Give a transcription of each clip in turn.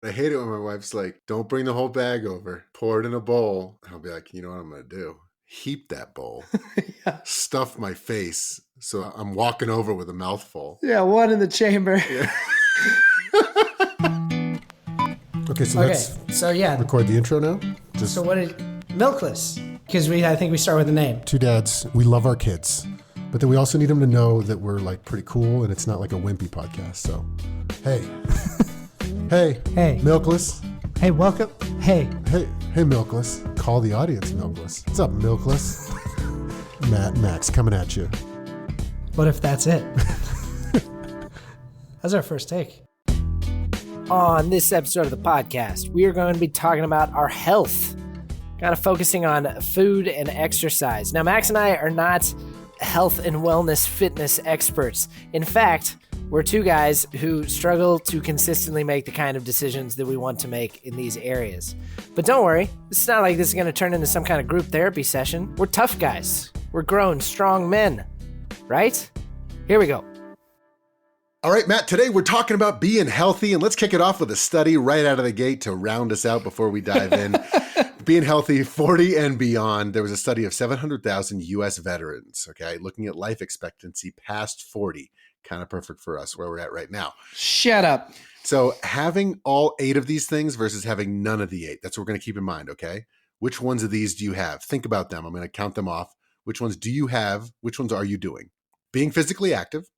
I hate it when my wife's like, don't bring the whole bag over. Pour it in a bowl. I'll be like, you know what I'm going to do? Heap that bowl. Yeah. Stuff my face. So I'm walking over with a mouthful. Yeah, one in the chamber. Yeah. Okay, so let's record the intro now. So what did milkless? Because I think we start with the name. Two dads, we love our kids, but then we also need them to know that we're like pretty cool and it's not like a wimpy podcast. So, hey, hey, milkless. Hey, welcome. Hey, milkless. Call the audience milkless. What's up, milkless? Max coming at you. What if that's it? That's our first take. On this episode of the podcast, we are going to be talking about our health, kind of focusing on food and exercise. Now, Max and I are not health and wellness fitness experts. In fact, we're two guys who struggle to consistently make the kind of decisions that we want to make in these areas. But don't worry, it's not like this is going to turn into some kind of group therapy session. We're tough guys. We're grown, strong men. Right? Here we go. All right, Matt, today we're talking about being healthy, and let's kick it off with a study right out of the gate to round us out before we dive in. Being healthy, 40 and beyond. There was a study of 700,000 U.S. veterans, okay, looking at life expectancy past 40. Kind of perfect for us where we're at right now. Shut up. So having all 8 of these things versus having none of the 8, that's what we're going to keep in mind, okay? Which ones of these do you have? Think about them. I'm going to count them off. Which ones do you have? Which ones are you doing? Being physically active,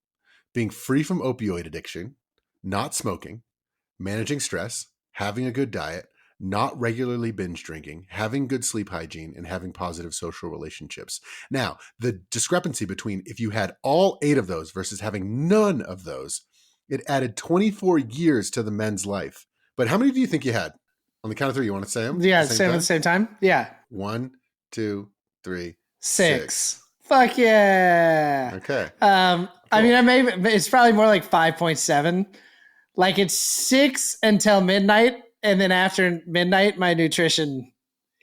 being free from opioid addiction, not smoking, managing stress, having a good diet, not regularly binge drinking, having good sleep hygiene, and having positive social relationships. Now, the discrepancy between if you had all 8 of those versus having none of those, it added 24 years to the men's life. But how many do you think you had? On the count of 3, you want to say them? Yeah, say them at the same time? Yeah. 1, 2, 3, 6. Fuck yeah. Okay. Cool. I mean, it's probably more like 5.7. Like it's 6 until midnight, and then after midnight, my nutrition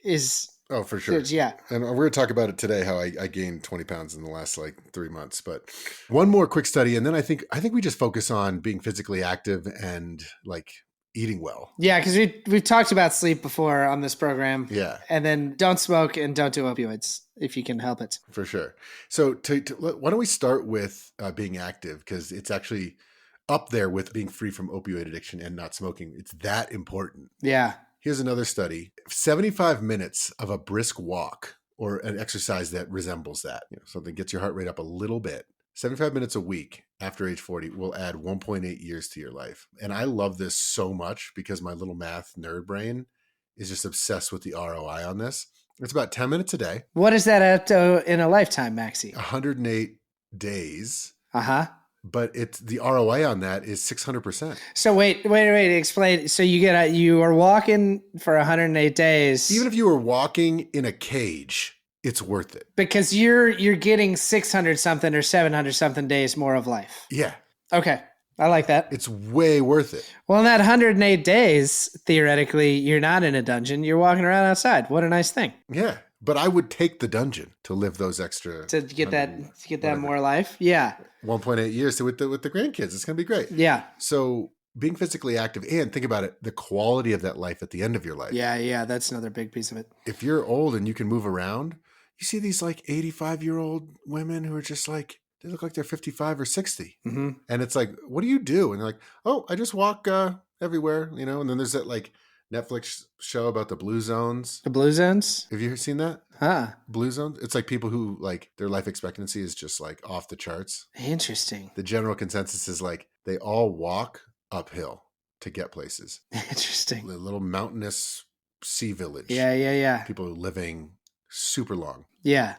is. Oh, for sure. Yeah. And we're going to talk about it today, how I gained 20 pounds in the last 3 months. But one more quick study, and then I think we just focus on being physically active and eating well. Yeah, because we've talked about sleep before on this program. Yeah. And then don't smoke and don't do opioids if you can help it. For sure. So why don't we start with being active, because it's actually up there with being free from opioid addiction and not smoking. It's that important. Yeah. Here's another study. 75 minutes of a brisk walk or an exercise that resembles that, something gets your heart rate up a little bit. 75 minutes a week after age 40 will add 1.8 years to your life. And I love this so much because my little math nerd brain is just obsessed with the ROI on this. It's about 10 minutes a day. What is that up to in a lifetime, Maxie? 108 days. Uh-huh. But the ROI on that is 600%. So wait, explain. So you are walking for 108 days. Even if you were walking in a cage, it's worth it. Because you're getting 600 something or 700 something days more of life. Yeah. Okay. I like that. It's way worth it. Well, in that 108 days, theoretically, you're not in a dungeon. You're walking around outside. What a nice thing. Yeah. But I would take the dungeon to live those extra to get that more life. Yeah. 1.8 years with the grandkids. It's going to be great. Yeah. So being physically active, and think about it, the quality of that life at the end of your life. Yeah. That's another big piece of it. If you're old and you can move around, you see these 85-year-old women who are just they look like they're 55 or 60. Mm-hmm. And it's what do you do? And they're like, oh, I just walk everywhere, and then there's that Netflix show about the blue zones. The blue zones? Have you seen that? Huh. Blue zones? It's people who their life expectancy is just off the charts. Interesting. The general consensus is they all walk uphill to get places. Interesting. A little mountainous sea village. Yeah. People living super long. Yeah.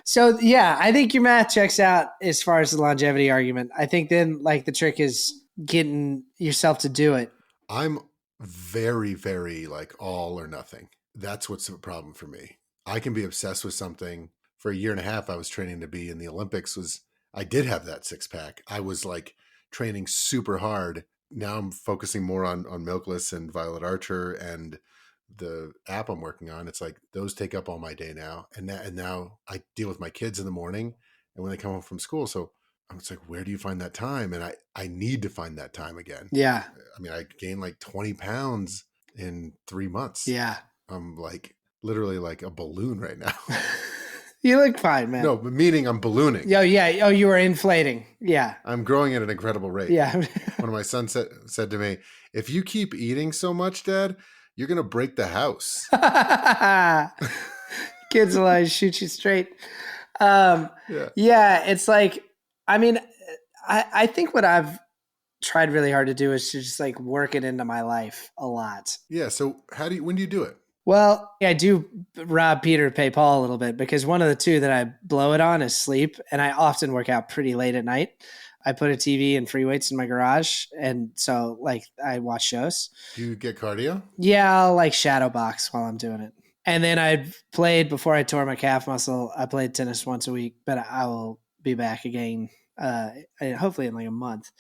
So yeah, I think your math checks out as far as the longevity argument. I think then the trick is getting yourself to do it. I'm very, very all or nothing. That's what's the problem for me. I can be obsessed with something. For a year and a half, I was training to be in the Olympics. I did have that 6-pack. I was training super hard. Now I'm focusing more on Milkless and Violet Archer and the app I'm working on. It's those take up all my day now. And now I deal with my kids in the morning and when they come home from school. So it's like, where do you find that time? And I need to find that time again. Yeah. I mean, I gained like 20 pounds in 3 months. Yeah. I'm like literally like a balloon right now. You look fine, man. No, but meaning I'm ballooning. Oh, yeah. Oh, you were inflating. Yeah. I'm growing at an incredible rate. Yeah. One of my sons said to me, if you keep eating so much, Dad, you're going to break the house. Kids will always shoot you straight. Yeah. Yeah, it's like, I mean, I think what I've tried really hard to do is to just like work it into my life a lot. Yeah. So when do you do it? Well, I do rob Peter to pay Paul a little bit because one of the two that I blow it on is sleep. And I often work out pretty late at night. I put a TV and free weights in my garage. And so like I watch shows. Do you get cardio? Yeah, I'll like shadow box while I'm doing it. And then I played before I tore my calf muscle. I played tennis once a week, but I will be back again, hopefully in like a month.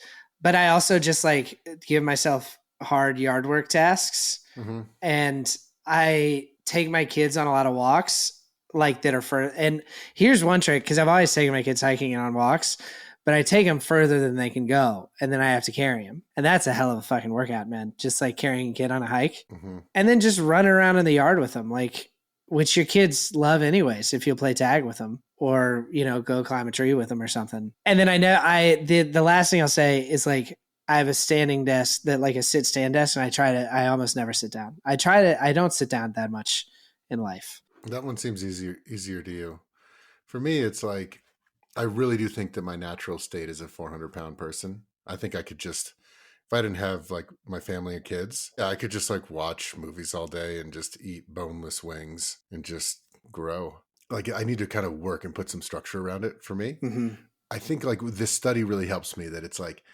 But I also just like give myself hard yard work tasks. Mm-hmm. And I take my kids on a lot of walks like that are further. And here's one trick, because I've always taken my kids hiking and on walks, but I take them further than they can go. And then I have to carry them. And that's a hell of a fucking workout, man. Just like carrying a kid on a hike and then just run around in the yard with them, like which your kids love anyways, if you'll play tag with them or, you know, go climb a tree with them or something. And then I know the last thing I'll say is like, I have a standing desk that like a sit stand desk. And I almost never sit down. I don't sit down that much in life. That one seems easier to you. For me, it's like, I really do think that my natural state is a 400-pound person. I think I could just, if I didn't have like my family and kids, I could just like watch movies all day and just eat boneless wings and just grow. Like I need to kind of work and put some structure around it for me. Mm-hmm. I think like this study really helps me that it's like,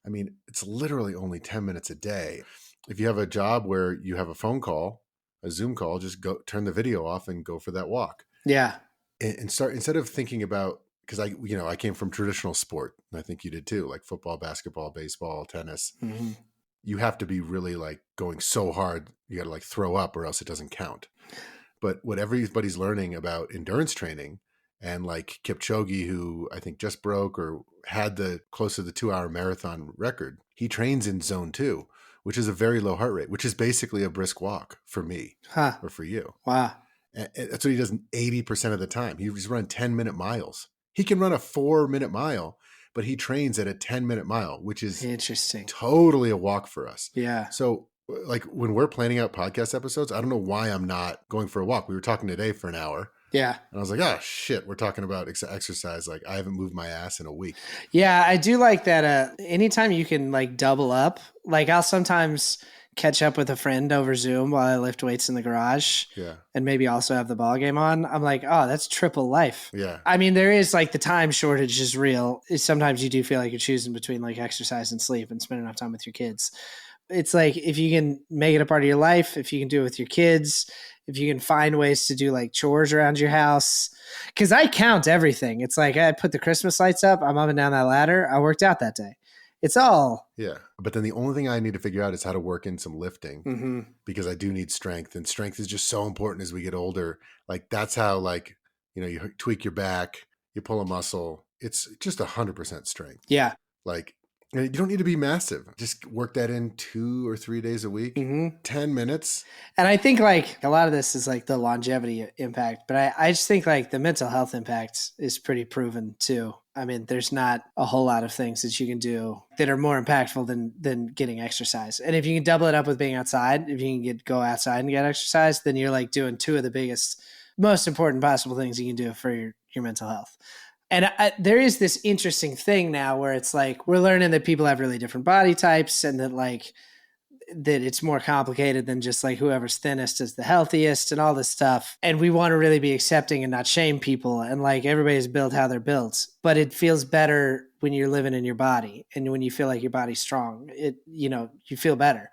I mean, it's literally only 10 minutes a day. If you have a job where you have a phone call, a Zoom call, just go turn the video off and go for that walk. Yeah. And start, instead of thinking about, because I came from traditional sport, and I think you did too, like football, basketball, baseball, tennis. Mm-hmm. You have to be really like going so hard, you got to like throw up or else it doesn't count. But what everybody's learning about endurance training, and like Kipchoge, who I think just broke or had the close to the 2-hour marathon record, he trains in zone 2, which is a very low heart rate, which is basically a brisk walk for me or for you. Wow. And that's what he does 80% of the time. He's run 10-minute miles. He can run a 4-minute mile, but he trains at a 10-minute mile, which is interesting. Totally a walk for us. Yeah. So like when we're planning out podcast episodes, I don't know why I'm not going for a walk. We were talking today for an hour. Yeah. And I was like, oh shit, we're talking about exercise. Like I haven't moved my ass in a week. Yeah. I do like that. Anytime you can like double up, like I'll sometimes catch up with a friend over Zoom while I lift weights in the garage. Yeah. And maybe also have the ball game on. I'm like, oh, that's triple life. Yeah. I mean, there is like the time shortage is real. Sometimes you do feel like you're choosing between like exercise and sleep and spending enough time with your kids. It's like, if you can make it a part of your life, if you can do it with your kids, if you can find ways to do like chores around your house, because I count everything. It's like I put the Christmas lights up. I'm up and down that ladder. I worked out that day. It's all. Yeah. But then the only thing I need to figure out is how to work in some lifting because I do need strength, and strength is just so important as we get older. Like that's how, like, you know, you tweak your back, you pull a muscle. It's just 100% strength. Yeah. Like you don't need to be massive. Just work that in 2 or 3 days a week, 10 minutes. And I think like a lot of this is like the longevity impact, but I just think like the mental health impact is pretty proven too. I mean, there's not a whole lot of things that you can do that are more impactful than getting exercise. And if you can double it up with being outside, if you can go outside and get exercise, then you're like doing 2 of the biggest, most important possible things you can do for your mental health. And there is this interesting thing now where it's like, we're learning that people have really different body types and that like, that it's more complicated than just like whoever's thinnest is the healthiest and all this stuff. And we want to really be accepting and not shame people. And like everybody's built how they're built, but it feels better when you're living in your body and when you feel like your body's strong, you feel better.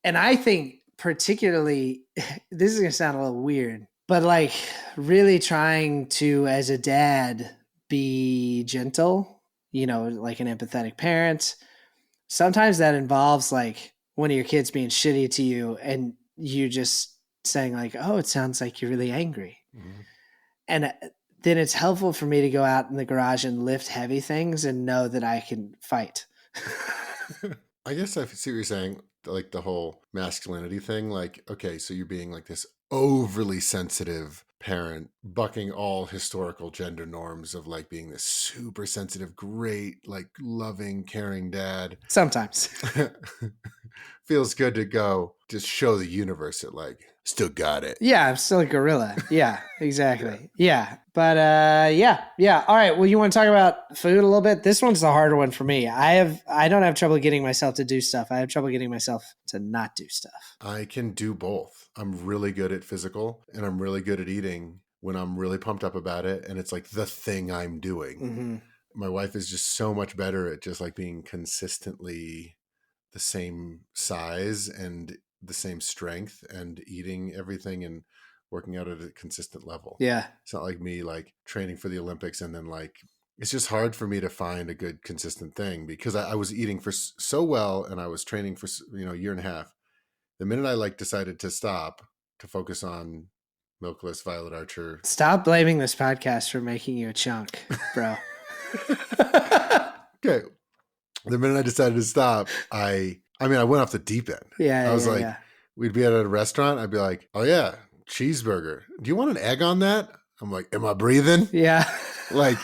And I think particularly, this is going to sound a little weird, but like really trying to, as a dad, be gentle, like an empathetic parent. Sometimes that involves like one of your kids being shitty to you and you just saying like, oh, it sounds like you're really angry. And then it's helpful for me to go out in the garage and lift heavy things and know that I can fight. I guess I see what you're saying, like the whole masculinity thing. Like, okay, so you're being like this overly sensitive parent, bucking all historical gender norms of like being this super sensitive, great, like loving, caring dad. Sometimes. Feels good to go just show the universe that like still got it. Yeah, I'm still a gorilla. Yeah, exactly. Yeah. But yeah. All right. Well, you want to talk about food a little bit? This one's the harder one for me. I don't have trouble getting myself to do stuff. I have trouble getting myself to not do stuff. I can do both. I'm really good at physical and I'm really good at eating when I'm really pumped up about it. And it's like the thing I'm doing. Mm-hmm. My wife is just so much better at just like being consistently the same size and the same strength and eating everything and working out at a consistent level. Yeah. It's not like me like training for the Olympics and then like, it's just hard for me to find a good consistent thing because I was eating for so well and I was training for, a year and a half. The minute I like decided to stop to focus on milkless Violet Archer. Stop blaming this podcast for making you a chunk, bro. Okay. The minute I decided to stop, I went off the deep end. Yeah. I was we'd be at a restaurant. I'd be like, oh yeah, cheeseburger. Do you want an egg on that? I'm like, am I breathing? Yeah. Like,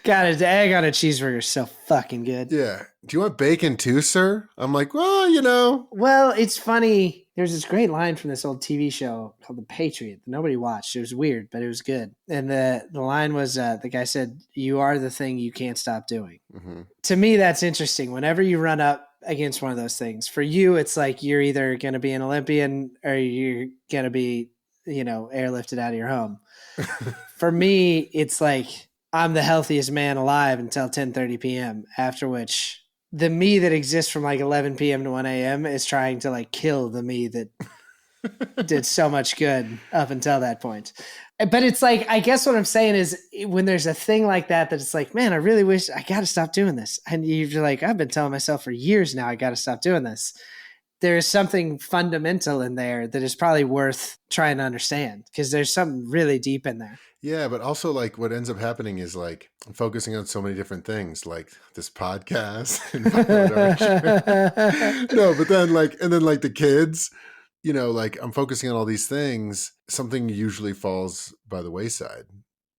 God, an egg on a cheeseburger is so fucking good. yeah. Do you want bacon too, sir? I'm like, well, Well, it's funny. There's this great line from this old TV show called The Patriot that nobody watched. It was weird, but it was good. And the line was, the guy said, "You are the thing you can't stop doing." Mm-hmm. To me, that's interesting. Whenever you run up against one of those things, for you, it's like you're either going to be an Olympian or you're going to be, airlifted out of your home. For me, it's like I'm the healthiest man alive until 10:30 p.m., after which the me that exists from like 11 p.m. to 1 a.m. is trying to like kill the me that did so much good up until that point. But it's like, I guess what I'm saying is when there's a thing like that it's like, man, I really wish I got to stop doing this. And you're like, I've been telling myself for years now, I got to stop doing this. There is something fundamental in there that is probably worth trying to understand because there's something really deep in there. Yeah, but also like what ends up happening is like I'm focusing on so many different things, like this podcast. No, but then like the kids, like I'm focusing on all these things. Something usually falls by the wayside.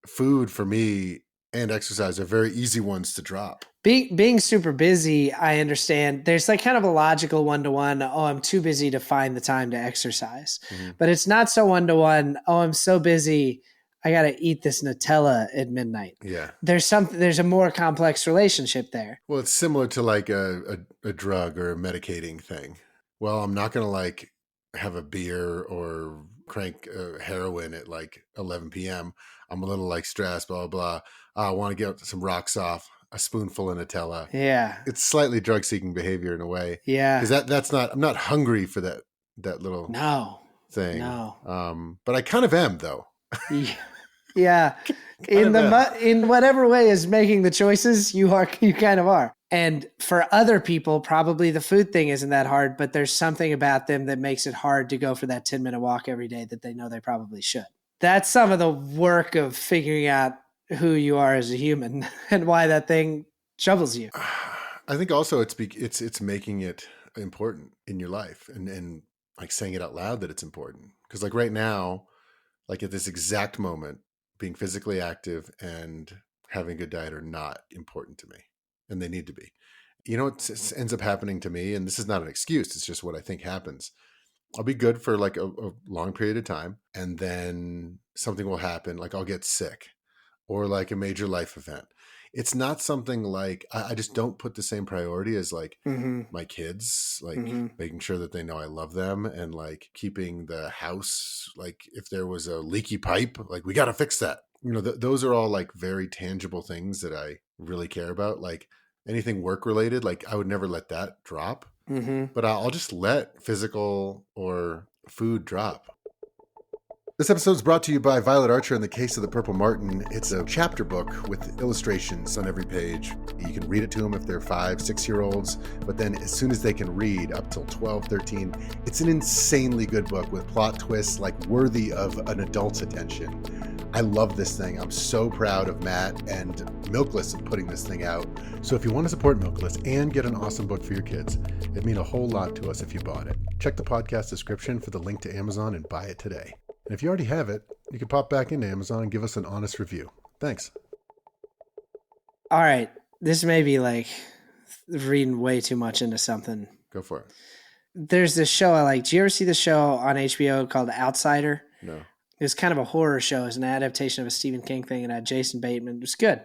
Food for me and exercise are very easy ones to drop. Being super busy, I understand. There's like kind of a logical one-to-one. Oh, I'm too busy to find the time to exercise. Mm-hmm. But it's not so one-to-one. Oh, I'm so busy, I got to eat this Nutella at midnight. Yeah. There's a more complex relationship there. Well, it's similar to like a drug or a medicating thing. Well, I'm not going to like have a beer or crank heroin at like 11 p.m. I'm a little like stressed, blah, blah, blah. I want to get some rocks off. A spoonful of Nutella. Yeah. It's slightly drug seeking behavior in a way. Yeah. Because that's not, I'm not hungry for that little thing. No. But I kind of am though. Yeah. In whatever way is making the choices, you kind of are. And for other people, probably the food thing isn't that hard, but there's something about them that makes it hard to go for that 10-minute walk every day that they know they probably should. That's some of the work of figuring out who you are as a human and why that thing troubles you. I think also it's making it important in your life and like saying it out loud that it's important. Because like right now, like at this exact moment, being physically active and having a good diet are not important to me, and they need to be. You know what ends up happening to me, and this is not an excuse, it's just what I think happens. I'll be good for like a long period of time, and then something will happen, like I'll get sick or like a major life event. It's not something like, I just don't put the same priority as like my kids, like making sure that they know I love them and like keeping the house, like if there was a leaky pipe, like we got to fix that. Those are all like very tangible things that I really care about. Like anything work related, like I would never let that drop, but I'll just let physical or food drop. This episode is brought to you by Violet Archer in the Case of the Purple Martin. It's a chapter book with illustrations on every page. You can read it to them if they're 5, 6-year-olds, but then as soon as they can read, up till 12, 13, it's an insanely good book with plot twists like worthy of an adult's attention. I love this thing. I'm so proud of Matt and Milkless of putting this thing out. So if you want to support Milkless and get an awesome book for your kids, it'd mean a whole lot to us if you bought it. Check the podcast description for the link to Amazon and buy it today. And if you already have it, you can pop back into Amazon and give us an honest review. Thanks. All right. This may be like reading way too much into something. Go for it. There's this show I like. Do you ever see the show on HBO called Outsider? No. It was kind of a horror show. It was an adaptation of a Stephen King thing, and had Jason Bateman. It was good.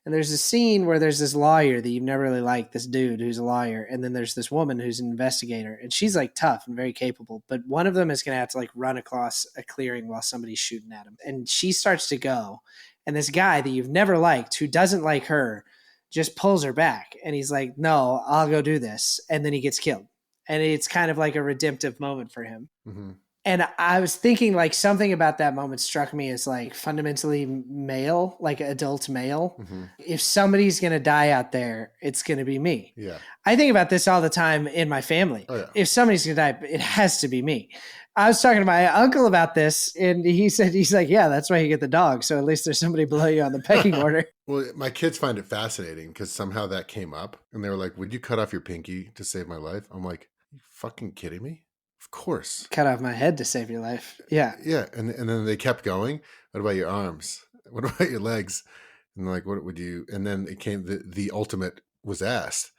And there's a scene where there's this lawyer that you've never really liked, this dude who's a lawyer, and then there's this woman who's an investigator, and she's like tough and very capable, but one of them is going to have to like run across a clearing while somebody's shooting at him. And she starts to go, and this guy that you've never liked, who doesn't like her, just pulls her back, and he's like, no, I'll go do this. And then he gets killed. And it's kind of like a redemptive moment for him. Mm-hmm. And I was thinking like something about that moment struck me as like fundamentally male, like adult male. Mm-hmm. If somebody's going to die out there, it's going to be me. Yeah. I think about this all the time in my family. Oh, yeah. If somebody's going to die, it has to be me. I was talking to my uncle about this, and he said, he's like, yeah, that's why you get the dog. So at least there's somebody below you on the pecking order. Well, my kids find it fascinating because somehow that came up and they were like, would you cut off your pinky to save my life? I'm like, are you fucking kidding me? Of course. Cut off my head to save your life. Yeah. Yeah. And then they kept going. What about your arms? What about your legs? And like, what would you? And then it came, the ultimate was asked.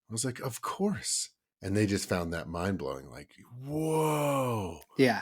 I was like, of course. And they just found that mind blowing. Like, whoa. Yeah.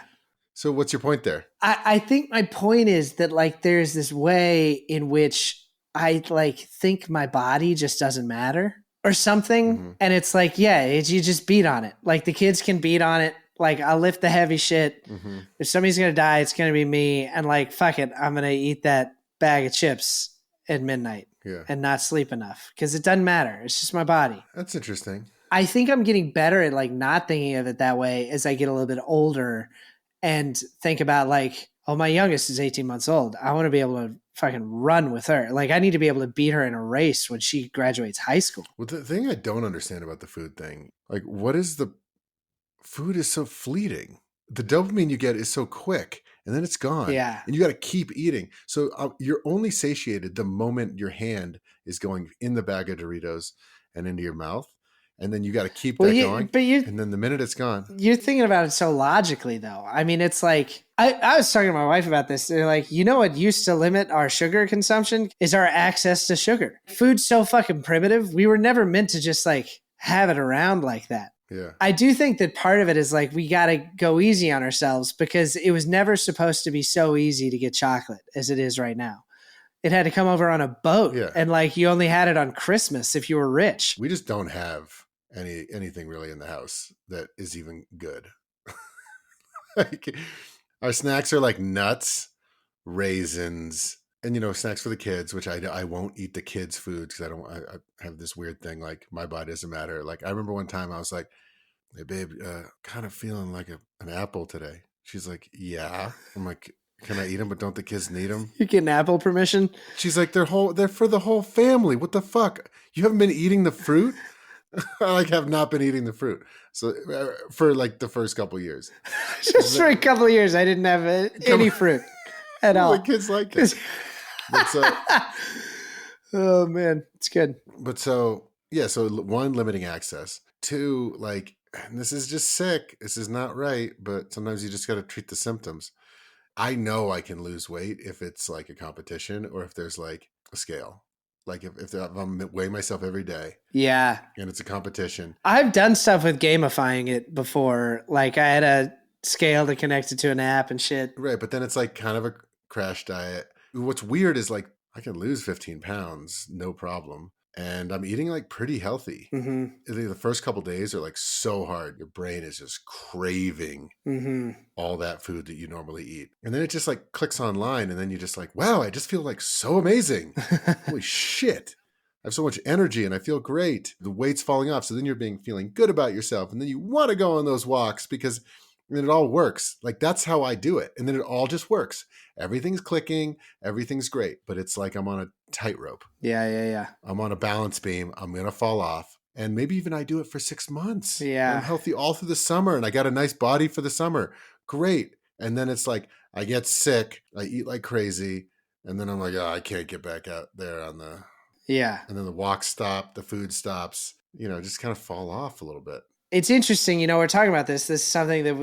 So what's your point there? I think my point is that like there's this way in which I like think my body just doesn't matter or something. Mm-hmm. And it's like, yeah, you just beat on it. Like the kids can beat on it. Like I'll lift the heavy shit. Mm-hmm. If somebody's going to die, it's going to be me. And like, fuck it. I'm going to eat that bag of chips at midnight and not sleep enough because it doesn't matter. It's just my body. That's interesting. I think I'm getting better at like not thinking of it that way as I get a little bit older and think about like, oh, my youngest is 18 months old. I want to be able to fucking run with her. Like I need to be able to beat her in a race when she graduates high school. Well, the thing I don't understand about the food thing, like food is so fleeting. The dopamine you get is so quick and then it's gone. Yeah. And you got to keep eating. So you're only satiated the moment your hand is going in the bag of Doritos and into your mouth. And then you got to keep that going. And then the minute it's gone. You're thinking about it so logically, though. I mean, it's like, I was talking to my wife about this. They're like, you know what used to limit our sugar consumption is our access to sugar. Food's so fucking primitive. We were never meant to just like have it around like that. Yeah. I do think that part of it is like, we got to go easy on ourselves because it was never supposed to be so easy to get chocolate as it is right now. It had to come over on a boat. Yeah. And like, you only had it on Christmas if you were rich. We just don't have anything really in the house that is even good. Like our snacks are like nuts, raisins, and snacks for the kids, which I won't eat the kids' food because I have this weird thing like my body doesn't matter. Like I remember one time I was like, hey babe, kind of feeling like an apple today. She's like, yeah. I'm like, can I eat them? But don't the kids need them? You get an apple permission? She's like, they're for the whole family. What the fuck? You haven't been eating the fruit? I have not been eating the fruit. So for like the first couple years, just for a couple of years, I didn't have any fruit at all. The kids like it. Oh man, it's good. But so one, limiting access. Two, like, and this is just sick. This is not right. But sometimes you just got to treat the symptoms. I know I can lose weight if it's like a competition or if there's like a scale. Like if I'm weighing myself every day. Yeah. And it's a competition. I've done stuff with gamifying it before. Like I had a scale to connect it to an app and shit. Right. But then it's like kind of a crash diet. What's weird is like I can lose 15 pounds, no problem. And I'm eating like pretty healthy. Mm-hmm. The first couple of days are like so hard. Your brain is just craving all that food that you normally eat. And then it just like clicks online and then you're just like, wow, I just feel like so amazing. Holy shit. I have so much energy and I feel great. The weight's falling off. So then you're feeling good about yourself. And then you want to go on those walks because then it all works. Like that's how I do it. And then it all just works. Everything's clicking. Everything's great. But it's like I'm on a tightrope. Yeah. I'm on a balance beam. I'm going to fall off. And maybe even I do it for 6 months. Yeah. I'm healthy all through the summer and I got a nice body for the summer. Great. And then it's like, I get sick, I eat like crazy, and then I'm like, oh, I can't get back out there on the, Yeah. and then the walk stop, the food stops, just kind of fall off a little bit. It's interesting, we're talking about this. This is something that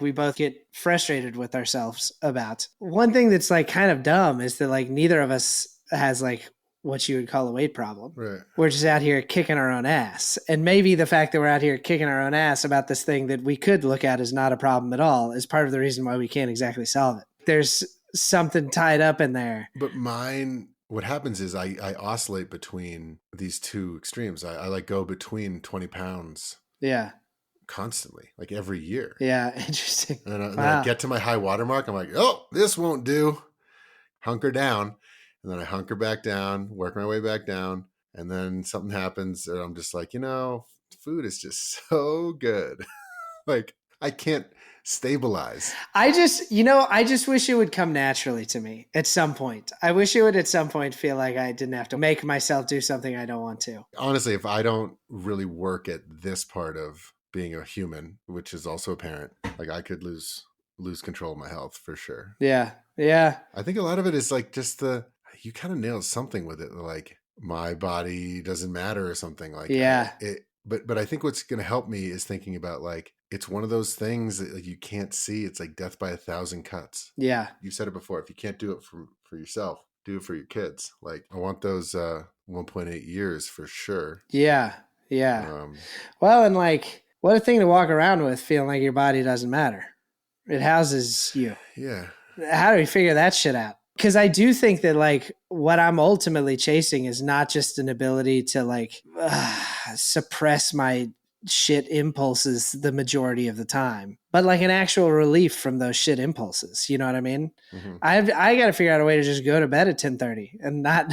we both get frustrated with ourselves about. One thing that's like kind of dumb is that like neither of us has like what you would call a weight problem. Right. We're just out here kicking our own ass. And maybe the fact that we're out here kicking our own ass about this thing that we could look at as not a problem at all is part of the reason why we can't exactly solve it. There's something tied up in there. But what happens is I oscillate between these two extremes. I like go between 20 pounds. Yeah. Constantly, like every year. Yeah. Interesting. And then I get to my high water mark. I'm like, oh, this won't do. Hunker down. And then I hunker back down, work my way back down. And then something happens and I'm just like, food is just so good. Like I can't stabilize. I just wish it would come naturally to me at some point. I wish it would at some point feel like I didn't have to make myself do something I don't want to. Honestly, if I don't really work at this part of being a human, which is also a parent, like I could lose control of my health for sure. Yeah. Yeah. I think a lot of it is like just you kind of nailed something with it. Like my body doesn't matter or something like yeah. But I think what's going to help me is thinking about like, it's one of those things that like you can't see. It's like death by 1,000 cuts. Yeah. You said it before. If you can't do it for yourself, do it for your kids. Like I want those 1.8 years for sure. Yeah. Yeah. Well, and like what a thing to walk around with feeling like your body doesn't matter. It houses you. Yeah. How do we figure that shit out? Because I do think that like what I'm ultimately chasing is not just an ability to like suppress my shit impulses the majority of the time, but like an actual relief from those shit impulses. You know what I mean? Mm-hmm. I got to figure out a way to just go to bed at 10:30 and not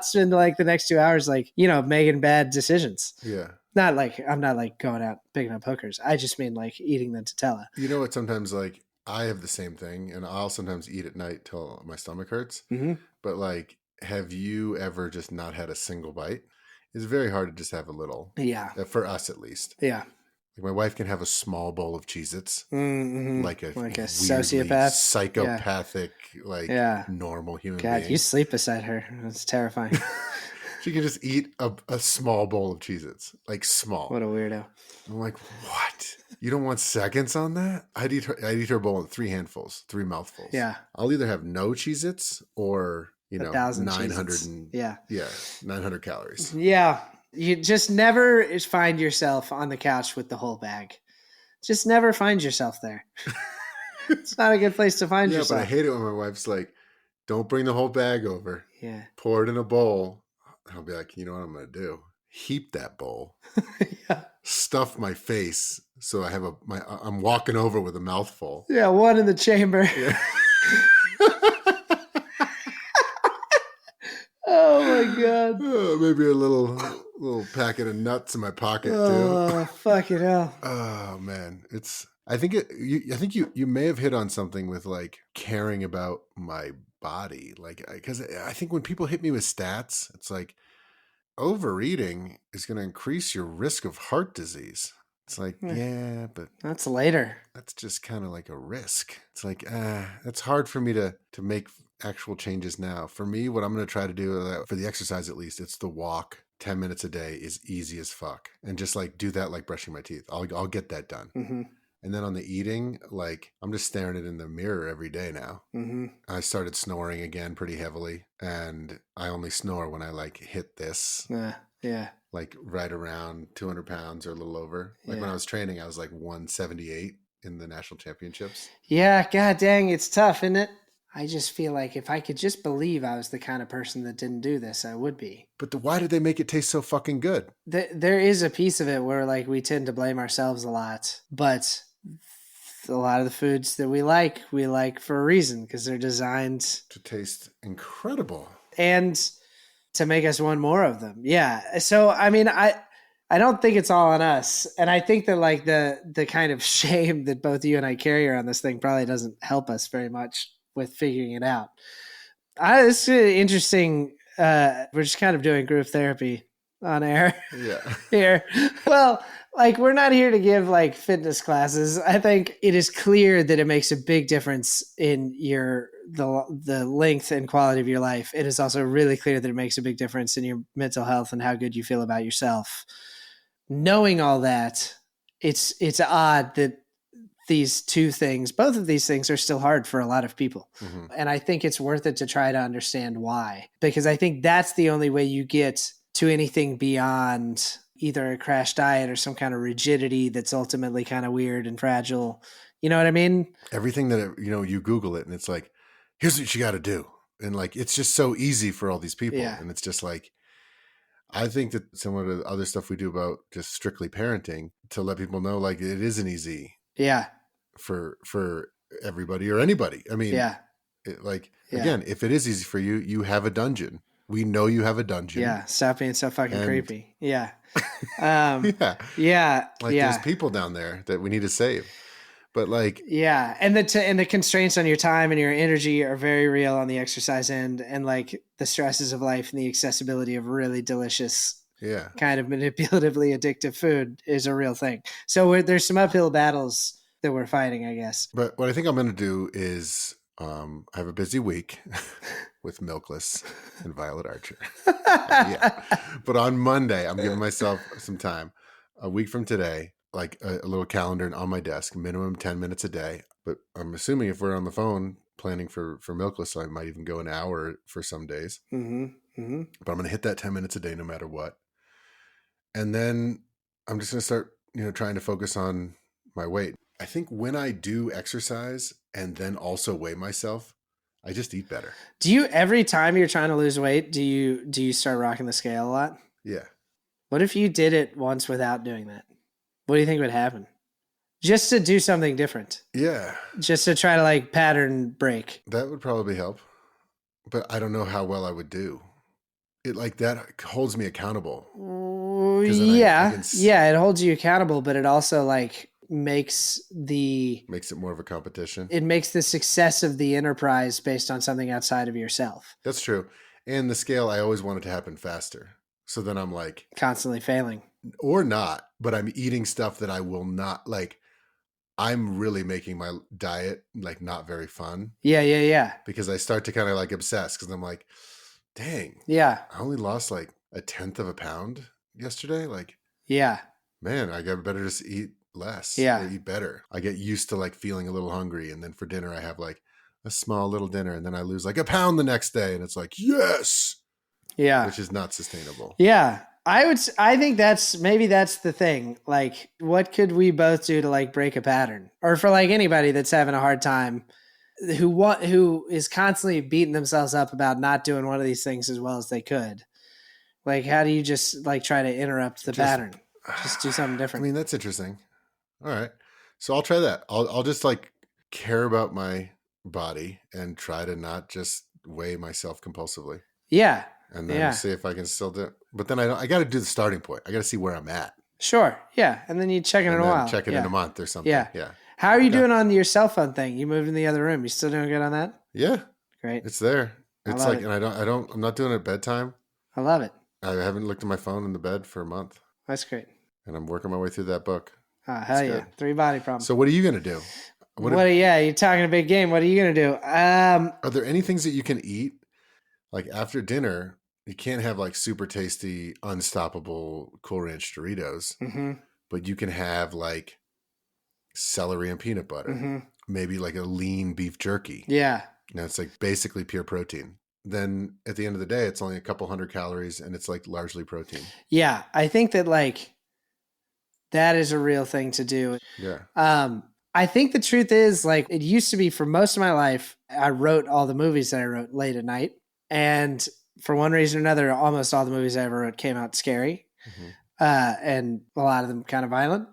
spend like the next 2 hours like making bad decisions. Yeah. I'm not like going out picking up hookers. I just mean like eating the Nutella. You know what? Sometimes like I have the same thing, and I'll sometimes eat at night till my stomach hurts. Mm-hmm. But like, have you ever just not had a single bite? It's very hard to just have a little. Yeah. For us, at least. Yeah. Like my wife can have a small bowl of Cheez-Its, mm-hmm. like a sociopath, psychopathic, normal human being. God, you sleep beside her. That's terrifying. She can just eat a small bowl of Cheez-Its, like small. What a weirdo. I'm like, what? You don't want seconds on that? I'd eat her bowl in 3 handfuls, 3 mouthfuls. Yeah. I'll either have no Cheez-Its or 900 Cheez-Its. 900 calories. Yeah. You just never find yourself on the couch with the whole bag. Just never find yourself there. It's not a good place to find yourself. Yeah, but I hate it when my wife's like, don't bring the whole bag over. Yeah. Pour it in a bowl. I'll be like, you know what I'm going to do? Heap that bowl. Yeah. Stuff my face so I have I'm walking over with a mouthful. Yeah, one in the chamber. Yeah. Oh my God. Maybe a little packet of nuts in my pocket too. Oh, fucking hell. Oh man, I think you may have hit on something with like caring about my body, like because I think when people hit me with stats, it's like overeating is going to increase your risk of heart disease. It's like, yeah, but that's later. That's just kind of like a risk. It's like, it's hard for me to make actual changes now. For me, what I'm going to try to do for the exercise, at least, it's the walk 10 minutes a day is easy as fuck. And just like do that, like brushing my teeth. I'll get that done. Mm-hmm. And then on the eating, like I'm just staring it in the mirror every day now. Mm-hmm. I started snoring again pretty heavily. And I only snore when I like hit this. Yeah. Like right around 200 pounds or a little over. Like when I was training, I was like 178 in the national championships. Yeah. God dang. It's tough, isn't it? I just feel like if I could just believe I was the kind of person that didn't do this, I would be. But why did they make it taste so fucking good? There is a piece of it where like we tend to blame ourselves a lot, but a lot of the foods that we like for a reason because they're designed to taste incredible and to make us want more of them. Yeah. So, I mean, I don't think it's all on us. And I think that like the kind of shame that both you and I carry around this thing probably doesn't help us very much with figuring it out. This is interesting. We're just kind of doing group therapy on air. Yeah. Here. Well, like, we're not here to give like fitness classes. I think it is clear that it makes a big difference in the length and quality of your life. It is also really clear that it makes a big difference in your mental health and how good you feel about yourself. Knowing all that, it's odd that these two things, both of these things, are still hard for a lot of people. Mm-hmm. And I think it's worth it to try to understand why, because I think that's the only way you get to anything beyond either a crash diet or some kind of rigidity that's ultimately kind of weird and fragile. You know what I mean? Everything that, you Google it and it's like, here's what you got to do. And like, it's just so easy for all these people. Yeah. And it's just like, I think that similar to other stuff we do about just strictly parenting, to let people know, like, it isn't easy Yeah. for everybody or anybody. I mean, Yeah. Again, if it is easy for you, you have a dungeon. We know you have a dungeon. Yeah. Stop being so fucking And- creepy. Yeah. Yeah. Yeah. Like, yeah. there's people down there that we need to save. But like, Yeah, and the constraints on your time and your energy are very real on the exercise end, and like the stresses of life and the accessibility of really delicious, yeah. kind of manipulatively addictive food is a real thing. So there's some uphill battles that we're fighting, I guess. But what I think I'm going to do is I have a busy week with Milkless and Violet Archer. Yeah. But on Monday, I'm giving myself some time. A week from today, like a little calendar on my desk, minimum 10 minutes a day. But I'm assuming if we're on the phone planning for Milkless, I might even go an hour for some days. Mm-hmm. Mm-hmm. But I'm going to hit that 10 minutes a day no matter what. And then I'm just going to start, trying to focus on my weight. I think when I do exercise and then also weigh myself, I just eat better. Do you, every time you're trying to lose weight, do you start rocking the scale a lot? Yeah. What if you did it once without doing that? What do you think would happen? Just to do something different. Yeah. Just to try to like pattern break. That would probably help. But I don't know how well I would do. It like that holds me accountable. Yeah. Yeah, it holds you accountable, but it also like makes it more of a competition. It makes the success of the enterprise based on something outside of yourself. That's true. And the scale, I always want it to happen faster. So then I'm like constantly failing. Or not, but I'm eating stuff that I will not like. I'm really making my diet like not very fun. Yeah. Because I start to kind of like obsess because I'm like, dang. Yeah. I only lost like 1/10 of a pound yesterday. Like, yeah. Man, I got better just eat less. Yeah. Or eat better. I get used to like feeling a little hungry. And then for dinner, I have like a small little dinner. And then I lose like 1 pound the next day. And it's like, yes. Yeah. Which is not sustainable. Yeah. I think that's the thing. Like, what could we both do to like break a pattern? Or for like anybody that's having a hard time, who is constantly beating themselves up about not doing one of these things as well as they could. Like, how do you just like try to interrupt the pattern? Just do something different. I mean, that's interesting. All right. So I'll try that. I'll just like care about my body and try to not just weigh myself compulsively. Yeah. And then see if I can still do it. But then I got to do the starting point. I got to see where I'm at. Sure. Yeah. And then you check it in a while. Check it in a month or something. Yeah. Yeah. How are you doing on your cell phone thing? You moved in the other room. You still doing good on that? Yeah. Great. It's there. It's like, it. and I'm not doing it at bedtime. I love it. I haven't looked at my phone in the bed for a month. That's great. And I'm working my way through that book. Oh, hell yeah. Good. 3 body problems. So what are you going to do? You're talking a big game. What are you going to do? Are there any things that you can eat like after dinner? You can't have like super tasty, unstoppable Cool Ranch Doritos, but you can have like celery and peanut butter, maybe like a lean beef jerky. Yeah. It's like basically pure protein. Then at the end of the day, it's only a couple 100 calories and it's like largely protein. Yeah. I think that like that is a real thing to do. Yeah. I think the truth is like it used to be for most of my life, I wrote all the movies that I wrote late at night. And for one reason or another, almost all the movies I ever wrote came out scary, and a lot of them kind of violent.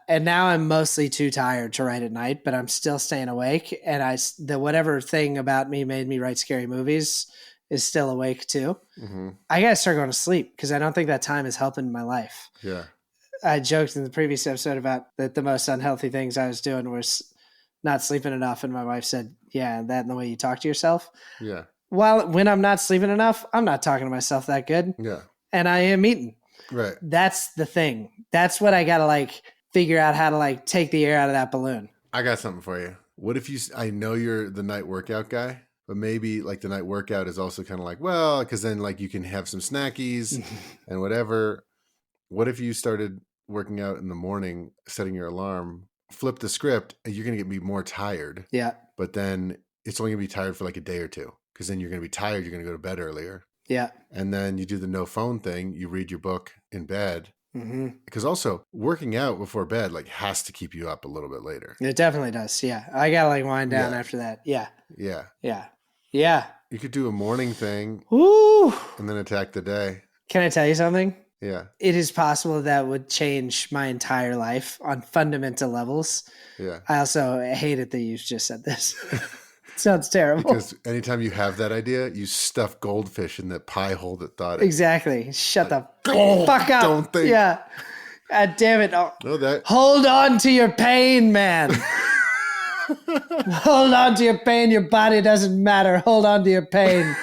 And now I'm mostly too tired to write at night, but I'm still staying awake. And the whatever thing about me made me write scary movies is still awake too. I got to start going to sleep because I don't think that time is helping my life. Yeah. I joked in the previous episode about that the most unhealthy things I was doing was not sleeping enough. And my wife said, yeah, that and the way you talk to yourself. Yeah. Well, when I'm not sleeping enough, I'm not talking to myself that good. Yeah. And I am eating. Right. That's the thing. That's what I got to like figure out how to like take the air out of that balloon. I got something for you. What if I know you're the night workout guy, but maybe like the night workout is also kind of like, well, because then like you can have some snackies and whatever. What if you started working out in the morning, setting your alarm, flip the script, and you're going to be more tired. Yeah. But then it's only going to be tired for like a day or two, because then you're going to be tired. You're going to go to bed earlier. Yeah. And then you do the no phone thing. You read your book in bed. Mm-hmm. Because also working out before bed like has to keep you up a little bit later. It definitely does. Yeah. I got to like wind down after that. Yeah. Yeah. Yeah. Yeah. You could do a morning thing Woo. and then attack the day. Can I tell you something? Yeah. It is possible that would change my entire life on fundamental levels. Yeah. I also hate it that you just said this. It sounds terrible. Because anytime you have that idea, you stuff goldfish in that pie hole that thought it. Exactly. Shut the fuck up. Don't think. Yeah. God damn it. Oh. No, that. Hold on to your pain, man. Hold on to your pain. Your body doesn't matter. Hold on to your pain.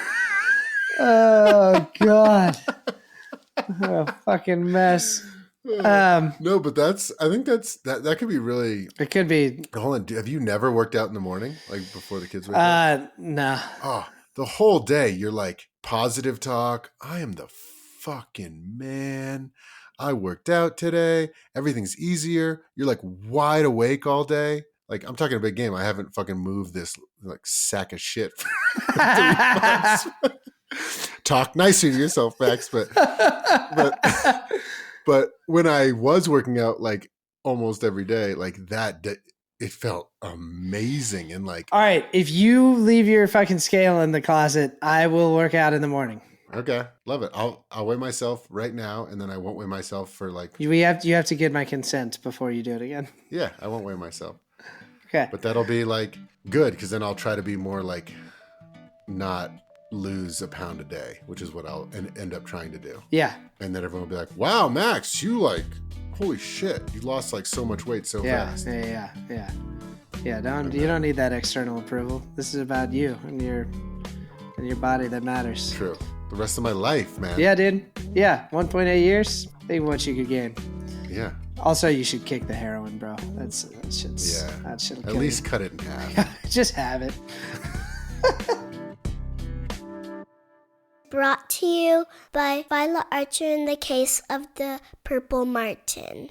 Oh, God. What a fucking mess. No, but I think that could be really. It could be. Hold on. Have you never worked out in the morning, like before the kids wake up? No. Oh, the whole day you're like positive talk. I am the fucking man. I worked out today. Everything's easier. You're like wide awake all day. Like I'm talking a big game. I haven't fucking moved this like sack of shit for 3 months. Talk nicely to yourself, Max. But when I was working out like almost every day, like that, it felt amazing. And like, all right, if you leave your fucking scale in the closet, I will work out in the morning. Okay, love it. I'll weigh myself right now, and then I won't weigh myself for like. You have to get my consent before you do it again. Yeah, I won't weigh myself. Okay, but that'll be like good because then I'll try to be more like not lose a pound a day, which is what I'll end up trying to do. Yeah. And then everyone will be like, wow, Max, you like, holy shit, you lost like so much weight so fast. Yeah. You don't need that external approval. This is about you and your body that matters. True. The rest of my life, man. Yeah, dude. Yeah, 1.8 years. Think of what you could gain. Yeah. Also, you should kick the heroin, bro. That shit'll at least cut it in half. Just have it. Brought to you by Violet Archer in the case of the Purple Martin.